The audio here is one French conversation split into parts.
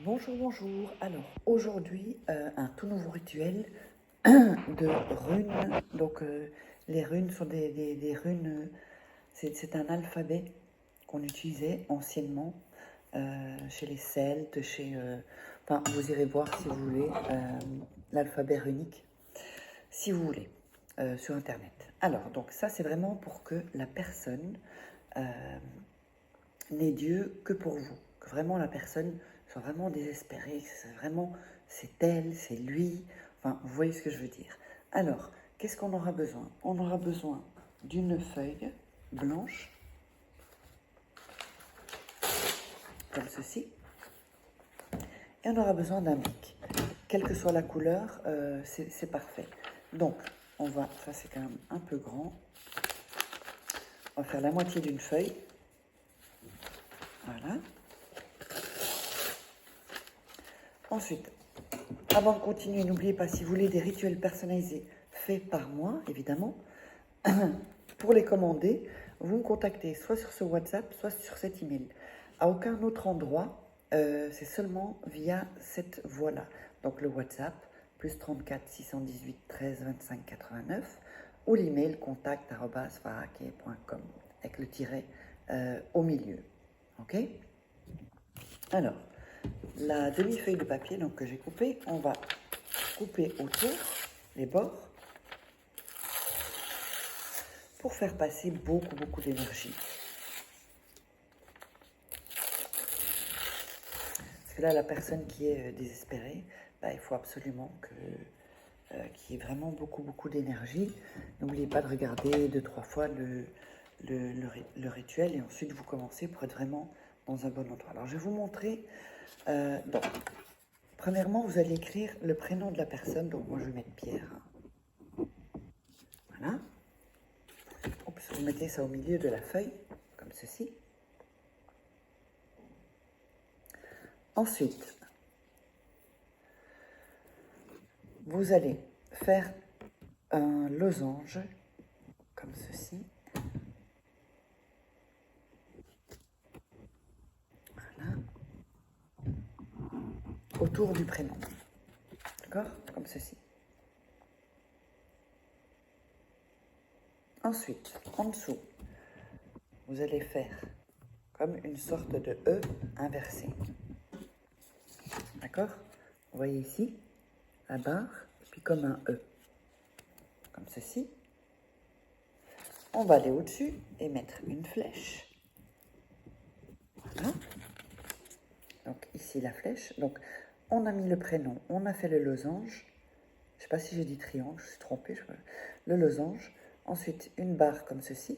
Bonjour, bonjour. Alors, aujourd'hui, un tout nouveau rituel de runes. Donc, les runes sont des runes, c'est un alphabet qu'on utilisait anciennement chez les Celtes, enfin, vous irez voir si vous voulez, l'alphabet runique, si vous voulez, sur Internet. Alors, donc ça, c'est vraiment pour que la personne n'ait Dieu que pour vous. Que vraiment la personne soit vraiment désespérée, c'est elle, c'est lui. Enfin, vous voyez ce que je veux dire. Alors, qu'est-ce qu'on aura besoin? On aura besoin d'une feuille blanche, comme ceci, et on aura besoin d'un bic. Quelle que soit la couleur, c'est parfait. Donc, ça c'est quand même un peu grand. On va faire la moitié d'une feuille. Voilà. Ensuite, avant de continuer, n'oubliez pas, si vous voulez des rituels personnalisés faits par moi, évidemment, pour les commander, vous me contactez soit sur ce WhatsApp, soit sur cet email. À aucun autre endroit, c'est seulement via cette voie-là. Donc le WhatsApp, plus 34 618 13 25 89, ou l'email contact@farake.com, avec le tiret au milieu. Ok? Alors, la demi-feuille de papier donc, que j'ai coupée, on va couper autour les bords pour faire passer beaucoup d'énergie. Parce que là, la personne qui est désespérée, il faut absolument qu'il y ait vraiment beaucoup d'énergie. N'oubliez pas de regarder 2-3 fois le rituel et ensuite vous commencez pour être vraiment dans un bon endroit. Alors, je vais vous montrer. Donc, premièrement, vous allez écrire le prénom de la personne. Donc, moi, je vais mettre Pierre. Voilà. Oups, vous mettez ça au milieu de la feuille, comme ceci. Ensuite, vous allez faire un losange, comme ceci. Voilà. Autour du prénom. D'accord? Comme ceci. Ensuite, en dessous, vous allez faire comme une sorte de E inversé. D'accord? Vous voyez ici, la barre, puis comme un E. Comme ceci. On va aller au-dessus et mettre une flèche. Voilà. Donc ici la flèche. Donc on a mis le prénom, on a fait le losange. Je ne sais pas si j'ai dit triangle, je suis trompée. Le losange. Ensuite une barre comme ceci.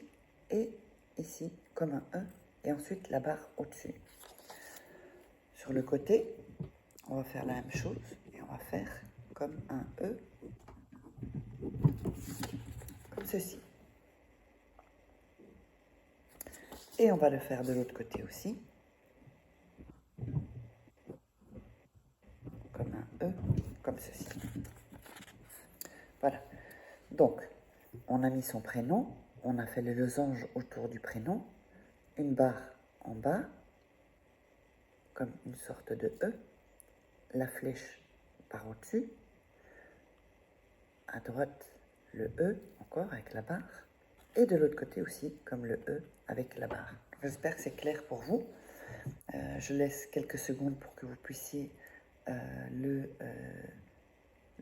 Et ici comme un E. Et ensuite la barre au-dessus. Sur le côté, on va faire la même chose. Et on va faire comme un E. Comme ceci. Et on va le faire de l'autre côté aussi. Comme un E, comme ceci. Voilà. Donc, on a mis son prénom, on a fait le losange autour du prénom, une barre en bas, comme une sorte de E, la flèche par au-dessus, à droite le E, encore avec la barre, et de l'autre côté aussi, comme le E avec la barre. J'espère que c'est clair pour vous. Je laisse quelques secondes pour que vous puissiez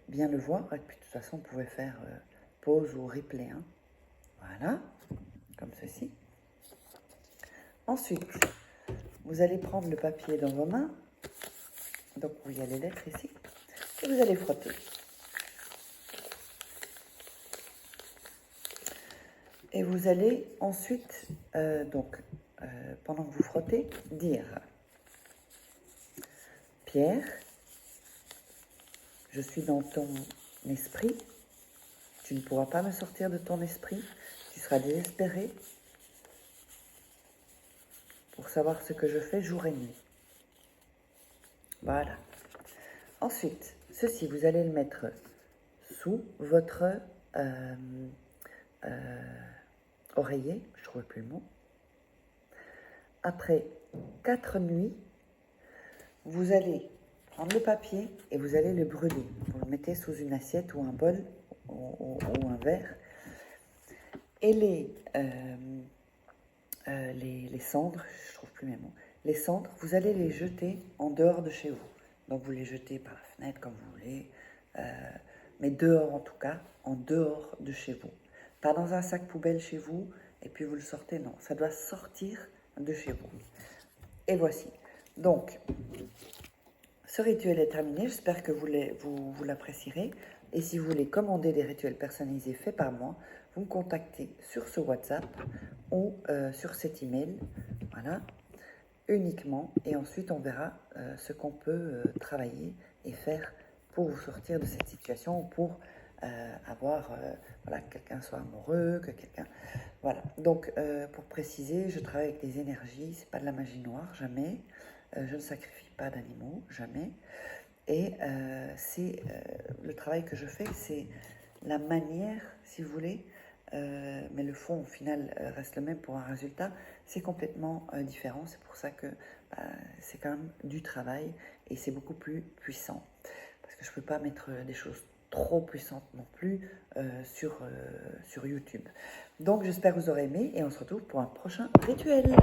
bien le voir. Et puis de toute façon, vous pouvez faire pause ou replay. Hein. Voilà, comme ceci. Ensuite, vous allez prendre le papier dans vos mains. Donc, vous y allez lettres ici. Et vous allez frotter. Et vous allez ensuite, pendant que vous frottez, dire Pierre, je suis dans ton esprit. Tu ne pourras pas me sortir de ton esprit. Tu seras désespéré pour savoir ce que je fais jour et nuit. Voilà. Ensuite, ceci, vous allez le mettre sous votre oreiller, je ne trouve plus le mot. Après 4 nuits, vous allez prendre le papier et vous allez le brûler. Vous le mettez sous une assiette ou un bol ou un verre. Et les cendres, je trouve plus mes mots, les cendres, vous allez les jeter en dehors de chez vous. Donc vous les jetez par la fenêtre comme vous voulez, mais dehors en tout cas, en dehors de chez vous. Pas dans un sac poubelle chez vous et puis vous le sortez, non. Ça doit sortir de chez vous. Et voici. Donc, ce rituel est terminé. J'espère que vous l'apprécierez. Et si vous voulez commander des rituels personnalisés faits par moi, vous me contactez sur ce WhatsApp ou sur cet email. Voilà, uniquement. Et ensuite, on verra ce qu'on peut travailler et faire pour vous sortir de cette situation ou pour avoir, voilà, que quelqu'un soit amoureux, que quelqu'un... Voilà, donc pour préciser, je travaille avec des énergies, c'est pas de la magie noire, jamais. Je ne sacrifie pas d'animaux, jamais. Et le travail que je fais, c'est la manière, si vous voulez, mais le fond, au final, reste le même pour un résultat. C'est complètement différent. C'est pour ça que c'est quand même du travail et c'est beaucoup plus puissant. Parce que je ne peux pas mettre des choses trop puissantes non plus sur YouTube. Donc, j'espère que vous aurez aimé et on se retrouve pour un prochain rituel.